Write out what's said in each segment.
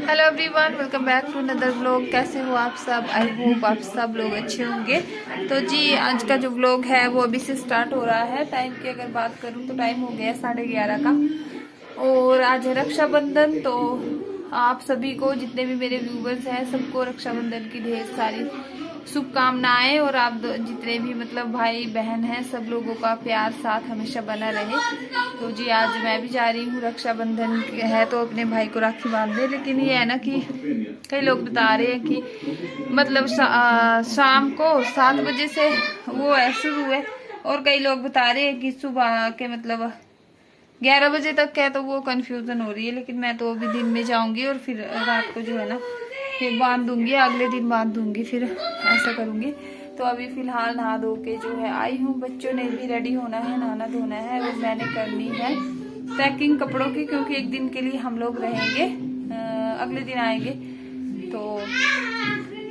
Hello everyone, welcome back to another vlog. कैसे हो आप सब? आई होप आप सब लोग अच्छे होंगे। तो जी, आज का जो व्लॉग है वो अभी से स्टार्ट हो रहा है। टाइम की अगर बात करूं तो टाइम हो गया है 11:30 का और आज है रक्षाबंधन। तो आप सभी को, जितने भी मेरे व्यूवर्स हैं, सबको रक्षाबंधन की ढेर सारी शुभकामनाएं। और आप जितने भी मतलब भाई बहन हैं, सब लोगों का प्यार साथ हमेशा बना रहे। तो जी, आज मैं भी जा रही हूँ, रक्षाबंधन है तो अपने भाई को राखी बांधने। लेकिन ये है ना कि कई लोग बता रहे हैं कि मतलब शाम को 7 बजे से वो है शुरू है, और कई लोग बता रहे हैं कि सुबह के मतलब 11 बजे तक है। तो वो कंफ्यूजन हो रही है। लेकिन मैं तो अभी दिन में जाऊंगी और फिर रात को जो है ना फिर बांध दूंगी, अगले दिन बांध दूंगी, फिर ऐसा करूंगी। तो अभी फिलहाल नहा धो के जो है आई हूँ। बच्चों ने भी रेडी होना है, नहाना धोना है, और मैंने करनी है पैकिंग कपड़ों की, क्योंकि एक दिन के लिए हम लोग रहेंगे, अगले दिन आएंगे। तो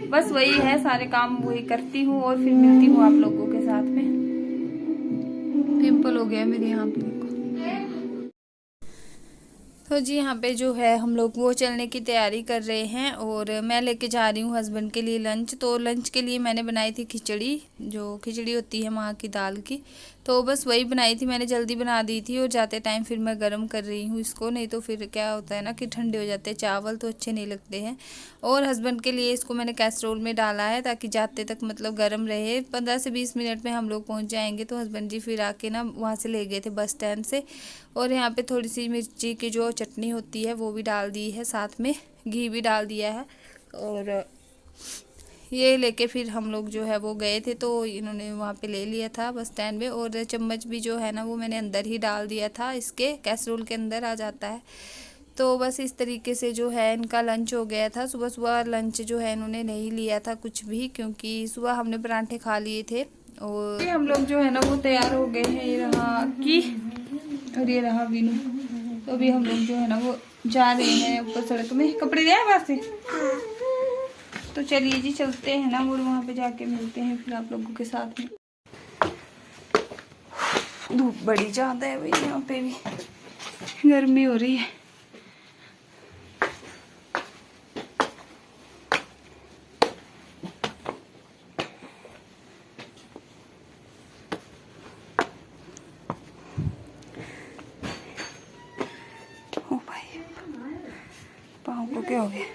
बस वही है, सारे काम वही करती हूँ और फिर मिलती हूँ आप लोगों के साथ में। पिंपल हो गया मेरे यहाँ पे। तो जी, यहाँ पे जो है हम लोग वो चलने की तैयारी कर रहे हैं, और मैं लेके जा रही हूँ हस्बैंड के लिए लंच। तो लंच के लिए मैंने बनाई थी खिचड़ी, जो खिचड़ी होती है माँ की दाल की। तो बस वही बनाई थी, मैंने जल्दी बना दी थी। और जाते टाइम फिर मैं गर्म कर रही हूँ इसको, नहीं तो फिर क्या होता है ना कि ठंडे हो जाते हैं चावल, तो अच्छे नहीं लगते हैं। और हस्बैंड के लिए इसको मैंने कैसरोल में डाला है, ताकि जाते तक मतलब गर्म रहे। 15 से 20 मिनट में हम लोग पहुँच जाएंगे। तो हस्बैंड जी फिर आके ना वहाँ से ले गए थे बस स्टैंड से। और यहाँ पे थोड़ी सी मिर्ची की जो चटनी होती है वो भी डाल दी है, साथ में घी भी डाल दिया है। और ये लेके फिर हम लोग जो है वो गए थे, तो इन्होंने वहाँ पे ले लिया था बस स्टैंड में। और चम्मच भी जो है ना वो मैंने अंदर ही डाल दिया था, इसके कैसरोल के अंदर आ जाता है। तो बस इस तरीके से जो है इनका लंच हो गया था। सुबह सुबह लंच जो है इन्होंने नहीं लिया था कुछ भी, क्योंकि सुबह हमने परांठे खा लिए थे। और हम लोग जो है ना वो तैयार हो गए हैं, ये रहा की और ये रहा वीनू। तो अभी हम लोग जो है ना वो जा रहे हैं ऊपर सड़क में। कपड़े दिए हैं वहाँ से? तो चलिए जी, चलते हैं ना, और वहाँ पे जाके मिलते हैं फिर आप लोगों के साथ में। धूप बड़ी ज़्यादा है भाई, यहाँ पे भी गर्मी हो रही है। ओ भाई, पाँव को क्या हो गया?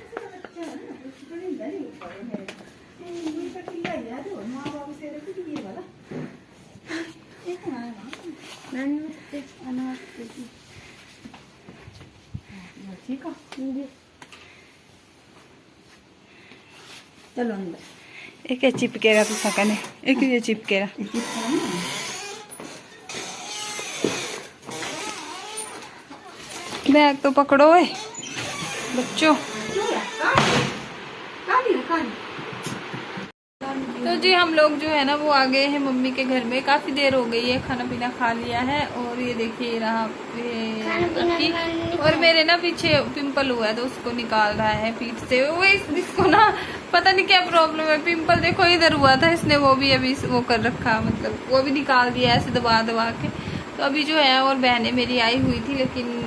चलो अंदर। एक चिपकेगा तो सकने, एक ये चिपकेगा। बैग तो पकड़ो है बच्चों। तो जी, हम लोग जो है ना वो आ गए हैं मम्मी के घर में। काफी देर हो गई है, खाना पीना खा लिया है। और ये देखिए रहा और मेरे ना पीछे पिंपल हुआ है, तो उसको निकाल रहा है पीठ से। वो इसको ना पता नहीं क्या प्रॉब्लम है। पिंपल देखो इधर हुआ था, इसने वो भी अभी वो कर रखा, मतलब वो भी निकाल दिया ऐसे दबा दबा के। तो अभी जो है, और बहनें मेरी आई हुई थी, लेकिन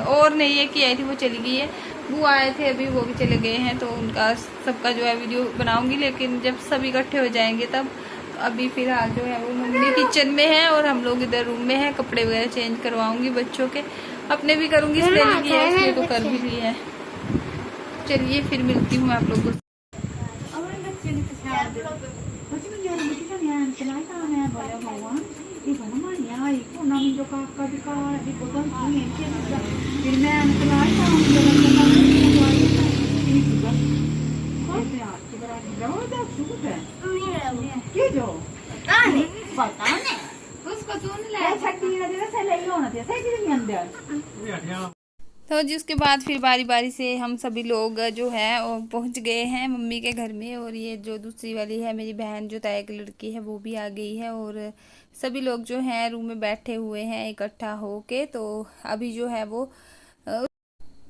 और नहीं है कि आई थी, वो चली गई है। बुआ आए थे अभी, वो भी चले गए हैं। तो उनका सबका जो है वीडियो बनाऊंगी, लेकिन जब सभी इकट्ठे हो जाएंगे तब। तो अभी फिलहाल जो है वो मम्मी किचन में है, और हम लोग इधर रूम में है। कपड़े वगैरह चेंज करवाऊंगी बच्चों के, अपने भी करूंगी, इसलिए लिखी है इसलिए तो कर भी ली है। चलिए फिर मिलती हूँ आप लोगों से। तो जी, उसके बाद फिर बारी बारी से हम सभी लोग जो है वो पहुंच गए हैं मम्मी के घर में। और ये जो दूसरी वाली है मेरी बहन, जो ताया की लड़की है, वो भी आ गई है। और सभी लोग जो हैं रूम में बैठे हुए हैं इकट्ठा होके। तो अभी जो है वो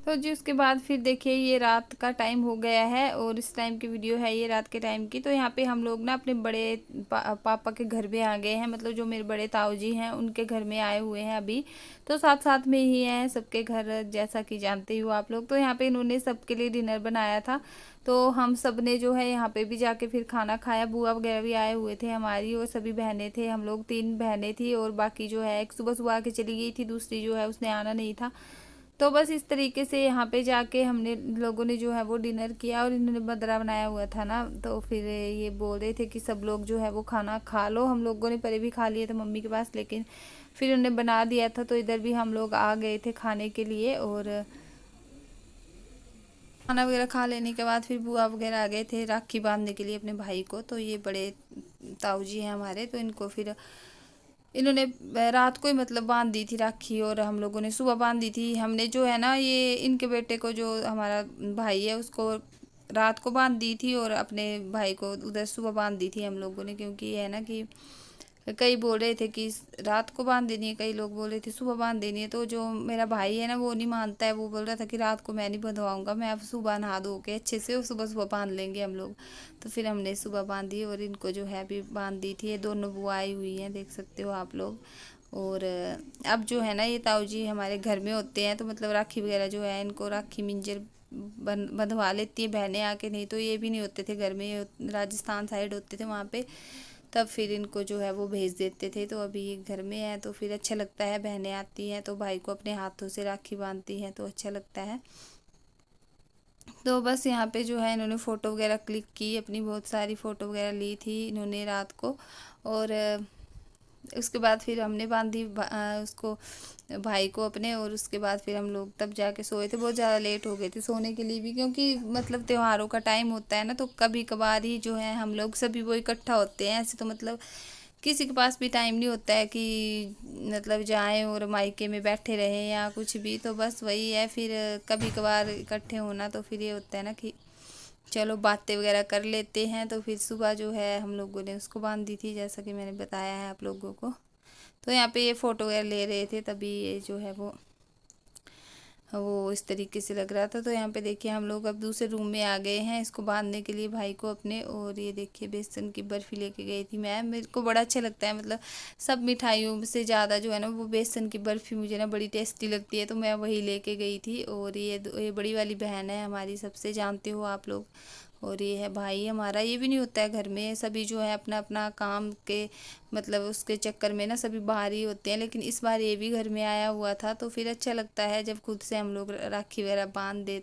तो जी उसके बाद फिर देखिए ये रात का टाइम हो गया है और इस टाइम की वीडियो है ये रात के टाइम की। तो यहाँ पे हम लोग ना अपने बड़े पापा के घर में आ गए हैं, मतलब जो मेरे बड़े ताऊ जी हैं उनके घर में आए हुए हैं अभी। तो साथ साथ में ही हैं सबके घर, जैसा कि जानते ही हो आप लोग। तो यहाँ पे इन्होंने सबके लिए डिनर बनाया था, तो हम सब ने जो है यहाँ पे भी जाके फिर खाना खाया। बुआ वगैरह भी आए हुए थे हमारी, और सभी बहनें थे, हम लोग 3 बहनें थी, और बाकी जो है एक सुबह सुबह आके चली गई थी, दूसरी जो है उसने आना नहीं था। तो बस इस तरीके से यहाँ पे जाके हमने लोगों ने जो है वो डिनर किया। और इन्होंने बदरा बनाया हुआ था ना, तो फिर ये बोल रहे थे कि सब लोग जो है वो खाना खा लो। हम लोगों ने पहले भी खा लिया था मम्मी के पास, लेकिन फिर उन्होंने बना दिया था, तो इधर भी हम लोग आ गए थे खाने के लिए। और खाना वगैरह खा लेने के बाद फिर बुआ वगैरह आ गए थे राखी बांधने के लिए अपने भाई को। तो ये बड़े ताऊ जी हैं हमारे, तो इनको फिर इन्होंने रात को ही मतलब बांध दी थी राखी, और हम लोगों ने सुबह बांध दी थी। हमने जो है ना ये इनके बेटे को, जो हमारा भाई है, उसको रात को बांध दी थी, और अपने भाई को उधर सुबह बांध दी थी हम लोगों ने। क्योंकि ये है ना कि कई बोल रहे थे कि रात को बांध देनी है, कई लोग बोल रहे थे सुबह बांध देनी है। तो जो मेरा भाई है ना वो नहीं मानता है, वो बोल रहा था कि रात को मैं नहीं बंधवाऊंगा, मैं अब सुबह नहा धो के अच्छे से सुबह सुबह बांध लेंगे हम लोग। तो फिर हमने सुबह बांधी, और इनको जो है अभी बांध दी थी। ये दोनों बुआ आई हुई हैं, देख सकते हो आप लोग। और अब जो है ना ये ताऊ जी हमारे घर में होते हैं, तो मतलब राखी वगैरह जो है इनको राखी मिंजर बंधवा लेती है बहनें आके। नहीं तो ये भी नहीं होते थे घर में, ये राजस्थान साइड होते थे वहाँ पे, तब फिर इनको जो है वो भेज देते थे। तो अभी ये घर में है, तो फिर अच्छा लगता है, बहनें आती हैं तो भाई को अपने हाथों से राखी बांधती हैं, तो अच्छा लगता है। तो बस यहाँ पे जो है इन्होंने फ़ोटो वगैरह क्लिक की, अपनी बहुत सारी फ़ोटो वगैरह ली थी इन्होंने रात को। और उसके बाद फिर हमने बांधी उसको, भाई को अपने। और उसके बाद फिर हम लोग तब जाके सोए थे, बहुत ज़्यादा लेट हो गए थे सोने के लिए भी, क्योंकि मतलब त्योहारों का टाइम होता है ना, तो कभी कभार ही जो है हम लोग सभी वो इकट्ठा होते हैं। ऐसे तो मतलब किसी के पास भी टाइम नहीं होता है कि मतलब जाएं और मायके में बैठे रहें या कुछ भी। तो बस वही है, फिर कभी कभार इकट्ठे होना, तो फिर ये होता है ना कि चलो बातें वगैरह कर लेते हैं। तो फिर सुबह जो है हम लोगों ने उसको बांध दी थी, जैसा कि मैंने बताया है आप लोगों को। तो यहाँ पे ये फ़ोटो वगैरह ले रहे थे, तभी ये जो है वो इस तरीके से लग रहा था। तो यहाँ पे देखिए हम लोग अब दूसरे रूम में आ गए हैं इसको बांधने के लिए भाई को अपने। और ये देखिए बेसन की बर्फ़ी लेके गई थी मैं, मेरे को बड़ा अच्छा लगता है, मतलब सब मिठाइयों से ज़्यादा जो है ना वो बेसन की बर्फ़ी मुझे ना बड़ी टेस्टी लगती है, तो मैं वही लेके गई थी। और ये बड़ी वाली बहन है हमारी, सबसे जानते हो आप लोग। और ये है भाई हमारा, ये भी नहीं होता है घर में, सभी जो है अपना अपना काम के मतलब उसके चक्कर में ना सभी बाहर ही होते हैं। लेकिन इस बार ये भी घर में आया हुआ था, तो फिर अच्छा लगता है जब खुद से हम लोग राखी वगैरह बांध दे।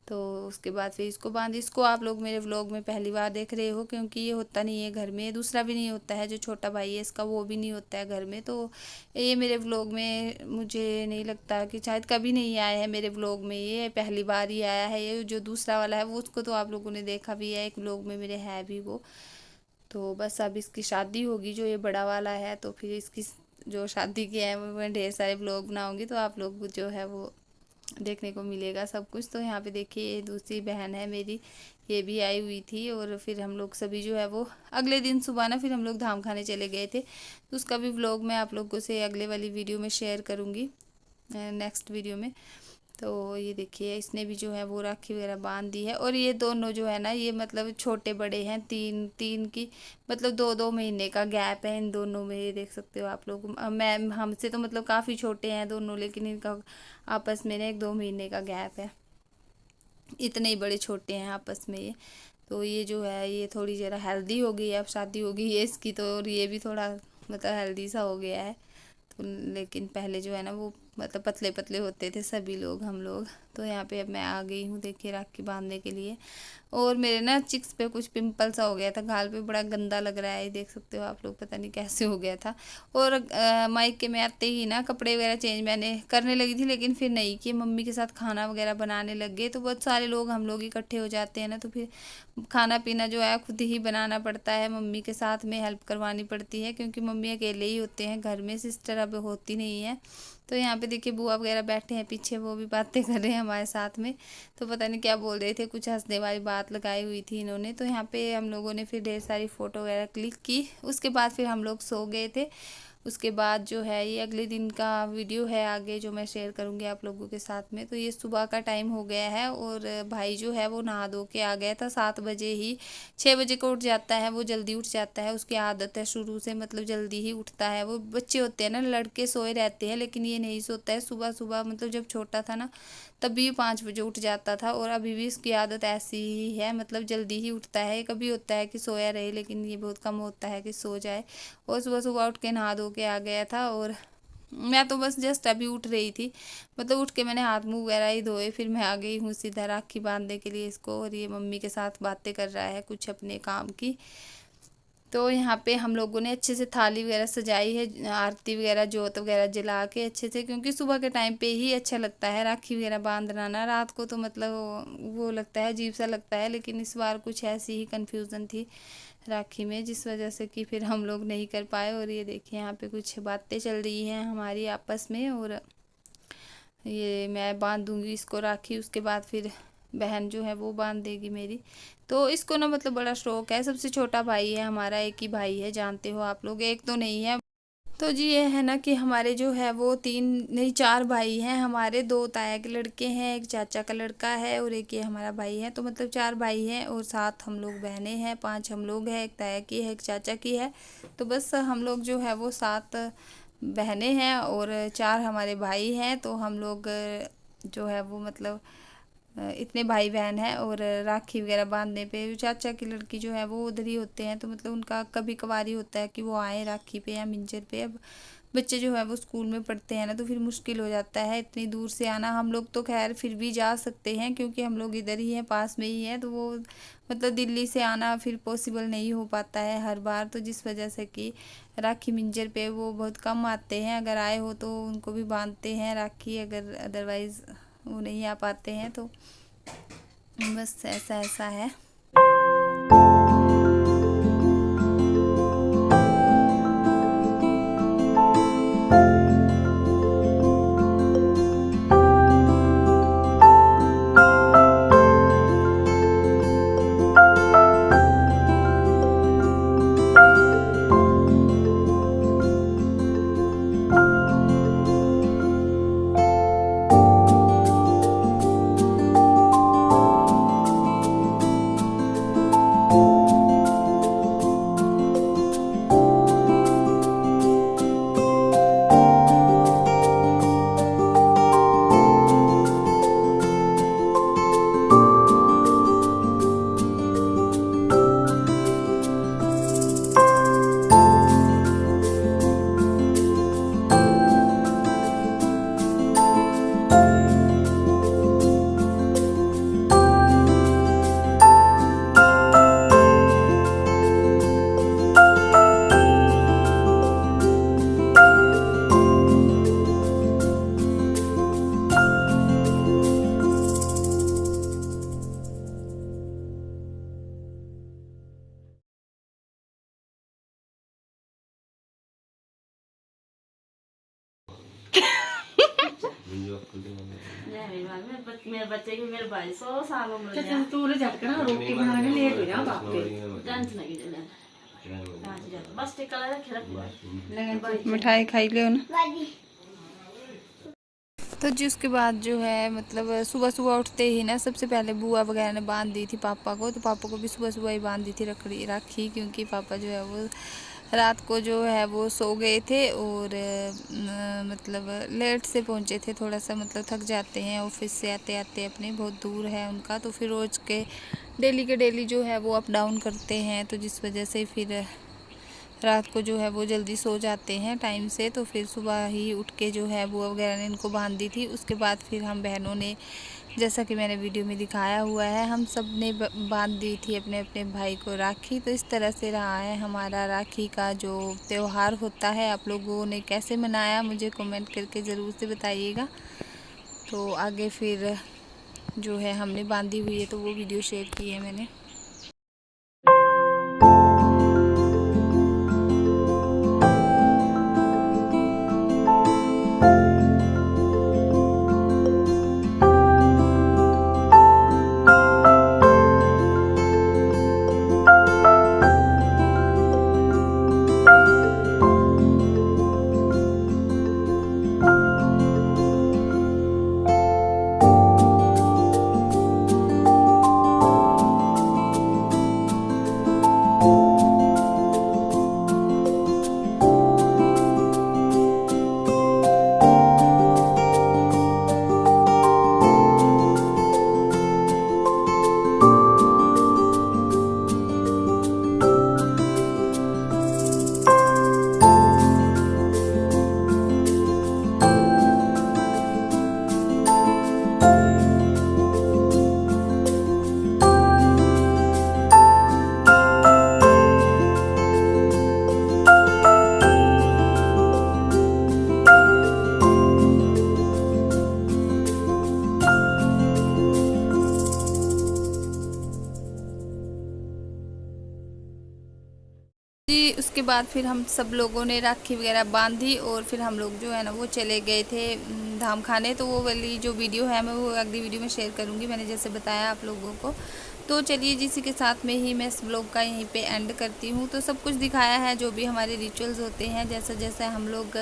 तो उसके बाद फिर इसको बांध, इसको आप लोग मेरे व्लॉग में पहली बार देख रहे हो, क्योंकि ये होता नहीं है घर में। दूसरा भी नहीं होता है, जो छोटा भाई है इसका, वो भी नहीं होता है घर में। तो ये मेरे व्लॉग में मुझे नहीं लगता कि शायद कभी नहीं आया है मेरे व्लॉग में, ये पहली बार ही आया है। ये जो दूसरा वाला है वो उसको तो आप लोगों ने देखा भी है, एक व्लॉग में मेरे है भी वो। तो बस अब इसकी शादी होगी जो ये बड़ा वाला है, तो फिर इसकी जो शादी की है वो मैं ढेर सारे व्लॉग बनाऊंगी, तो आप लोग जो है वो देखने को मिलेगा सब कुछ। तो यहाँ पे देखिए ये दूसरी बहन है मेरी, ये भी आई हुई थी। और फिर हम लोग सभी जो है वो अगले दिन सुबह ना फिर हम लोग धाम खाने चले गए थे, तो उसका भी व्लॉग मैं आप लोगों से अगले वाली वीडियो में शेयर करूँगी, नेक्स्ट वीडियो में। तो ये देखिए इसने भी जो है वो राखी वगैरह बांध दी है। और ये दोनों जो है ना ये मतलब छोटे बड़े हैं, तीन तीन की मतलब 2-2 महीने का गैप है इन दोनों में, ये देख सकते हो आप लोग। मैं हमसे तो मतलब काफ़ी छोटे हैं दोनों, लेकिन इनका आपस में ना 1-2 महीने का गैप है, इतने ही बड़े छोटे हैं आपस में ये। तो ये जो है ये थोड़ी ज़रा हेल्दी हो गई है, अब शादी हो गई है इसकी तो, और ये भी थोड़ा मतलब हेल्दी सा हो गया है। तो लेकिन पहले जो है ना वो मतलब पतले पतले होते थे सभी लोग, हम लोग। तो यहाँ पे अब मैं आ गई हूँ देखिए राखी बांधने के लिए। और मेरे ना चिक्स पे कुछ पिंपल सा हो गया था, गाल पे बड़ा गंदा लग रहा है, ये देख सकते हो आप लोग, पता नहीं कैसे हो गया था। और मायके में आते ही ना कपड़े वगैरह चेंज मैंने करने लगी थी, लेकिन फिर नहीं कि मम्मी के साथ खाना वगैरह बनाने लग गए। तो बहुत सारे लोग हम लोग इकट्ठे हो जाते हैं ना, तो फिर खाना पीना जो है खुद ही बनाना पड़ता है, मम्मी के साथ में हेल्प करवानी पड़ती है, क्योंकि मम्मी अकेले ही होते हैं घर में, सिस्टर अब होती नहीं है। तो यहाँ पे देखिए बुआ वगैरह बैठे हैं पीछे, वो भी बातें कर रहे हैं हमारे साथ में। तो पता नहीं क्या बोल रहे थे, कुछ हंसने वाली बात लगाई हुई थी इन्होंने। तो यहाँ पे हम लोगों ने फिर ढेर सारी फ़ोटो वगैरह क्लिक की, उसके बाद फिर हम लोग सो गए थे। उसके बाद जो है ये अगले दिन का वीडियो है आगे जो मैं शेयर करूँगी आप लोगों के साथ में। तो ये सुबह का टाइम हो गया है और भाई जो है वो नहा धो के आ गया था 7 बजे ही। 6 बजे को उठ जाता है, वो जल्दी उठ जाता है, उसकी आदत है शुरू से, मतलब जल्दी ही उठता है। वो बच्चे होते हैं ना, लड़के सोए रहते हैं लेकिन ये नहीं सोता है। सुबह सुबह मतलब जब छोटा था ना तब भी 5 बजे उठ जाता था और अभी भी इसकी आदत ऐसी ही है, मतलब जल्दी ही उठता है। कभी होता है कि सोया रहे लेकिन ये बहुत कम होता है कि सो जाए। और सुबह सुबह उठ के नहा धो के आ गया था और मैं तो बस जस्ट अभी उठ रही थी, मतलब उठ के मैंने हाथ मुंह वगैरह ही धोए, फिर मैं आ गई हूँ सीधा राखी बांधने के लिए इसको। और ये मम्मी के साथ बातें कर रहा है कुछ अपने काम की। तो यहाँ पे हम लोगों ने अच्छे से थाली वगैरह सजाई है, आरती वगैरह जोत वगैरह जला के अच्छे से, क्योंकि सुबह के टाइम पे ही अच्छा लगता है राखी वगैरह बांधना ना। रात को तो मतलब वो लगता है, अजीब सा लगता है। लेकिन इस बार कुछ ऐसी ही कन्फ्यूज़न थी राखी में जिस वजह से कि फिर हम लोग नहीं कर पाए। और ये देखिए यहाँ पे कुछ बातें चल रही हैं हमारी आपस में। और ये मैं बांध दूँगी इसको राखी, उसके बाद फिर बहन जो है वो बांध देगी मेरी। तो इसको ना मतलब बड़ा शौक है, सबसे छोटा भाई है हमारा, एक ही भाई है, जानते हो आप लोग, एक तो नहीं है। तो जी ये है ना कि हमारे जो है वो 3 नहीं 4 भाई हैं हमारे, 2 ताया के लड़के हैं, एक चाचा का लड़का है और एक ये हमारा भाई है। तो मतलब 4 भाई हैं और 7 हम लोग बहनें हैं, 5 हम लोग हैं, एक ताया की है, एक चाचा की है। तो बस हम लोग जो है वो 7 बहनें हैं और 4 हमारे भाई हैं। तो हम लोग जो है वो मतलब इतने भाई बहन हैं। और राखी वगैरह बांधने पे चाचा की लड़की जो है वो उधर ही होते हैं, तो मतलब उनका कभी कभार ही होता है कि वो आए राखी पे या मिंजर पे। अब बच्चे जो है वो स्कूल में पढ़ते हैं ना, तो फिर मुश्किल हो जाता है इतनी दूर से आना। हम लोग तो खैर फिर भी जा सकते हैं क्योंकि हम लोग इधर ही हैं, पास में ही हैं। तो वो मतलब दिल्ली से आना फिर पॉसिबल नहीं हो पाता है हर बार, तो जिस वजह से कि राखी मिंजर पे वो बहुत कम आते हैं। अगर आए हो तो उनको भी बांधते हैं राखी, अगर अदरवाइज़ वो नहीं आ पाते हैं। तो बस ऐसा ऐसा है। मेरे बच्चे की मेरे भाई 100 साल उम्र है। चल तू ले झटकना रोटी बनाने लेट हो जा बाप पे टेंशन नहीं ले बस टिक्का लगा के रख। मिठाई खाई ले ना। तो जी उसके बाद जो है मतलब सुबह सुबह उठते ही ना सबसे पहले बुआ वगैरह ने बांध दी थी पापा को। तो पापा को भी सुबह सुबह ही बांध दी थी रखड़ी राखी, क्योंकि पापा जो है वो रात को जो है वो सो गए थे और मतलब लेट से पहुंचे थे, थोड़ा सा मतलब थक जाते हैं ऑफिस से आते आते, अपने बहुत दूर है उनका। तो फिर रोज़ के डेली जो है वो अप डाउन करते हैं, तो जिस वजह से फिर रात को जो है वो जल्दी सो जाते हैं टाइम से। तो फिर सुबह ही उठ के जो है बुआ वगैरह ने इनको बांध दी थी। उसके बाद फिर हम बहनों ने, जैसा कि मैंने वीडियो में दिखाया हुआ है, हम सब ने बांध दी थी अपने अपने भाई को राखी। तो इस तरह से रहा है हमारा राखी का जो त्यौहार होता है। आप लोगों ने कैसे मनाया मुझे कमेंट करके ज़रूर से बताइएगा। तो आगे फिर जो है हमने बांधी हुई है तो वो वीडियो शेयर की है मैंने। जी उसके बाद फिर हम सब लोगों ने राखी वगैरह बांधी और फिर हम लोग जो है ना वो चले गए थे धाम खाने। तो वो वाली जो वीडियो है मैं वो अगली वीडियो में शेयर करूँगी, मैंने जैसे बताया आप लोगों को। तो चलिए जिसी के साथ में ही मैं इस ब्लॉग का यहीं पे एंड करती हूँ। तो सब कुछ दिखाया है जो भी हमारे रिचुअल्स होते हैं, जैसा जैसा हम लोग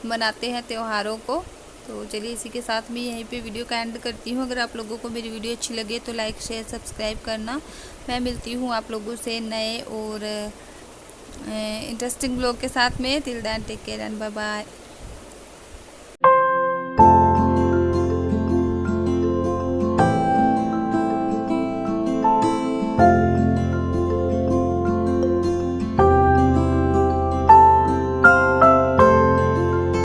मनाते हैं त्योहारों को। तो चलिए इसी के साथ मैं यहीं पे वीडियो का एंड करती हूँ। अगर आप लोगों को मेरी वीडियो अच्छी लगे तो लाइक शेयर सब्सक्राइब करना। मैं मिलती हूँ आप लोगों से नए और इंटरेस्टिंग ब्लॉग के साथ में। Till then take care and bye bye.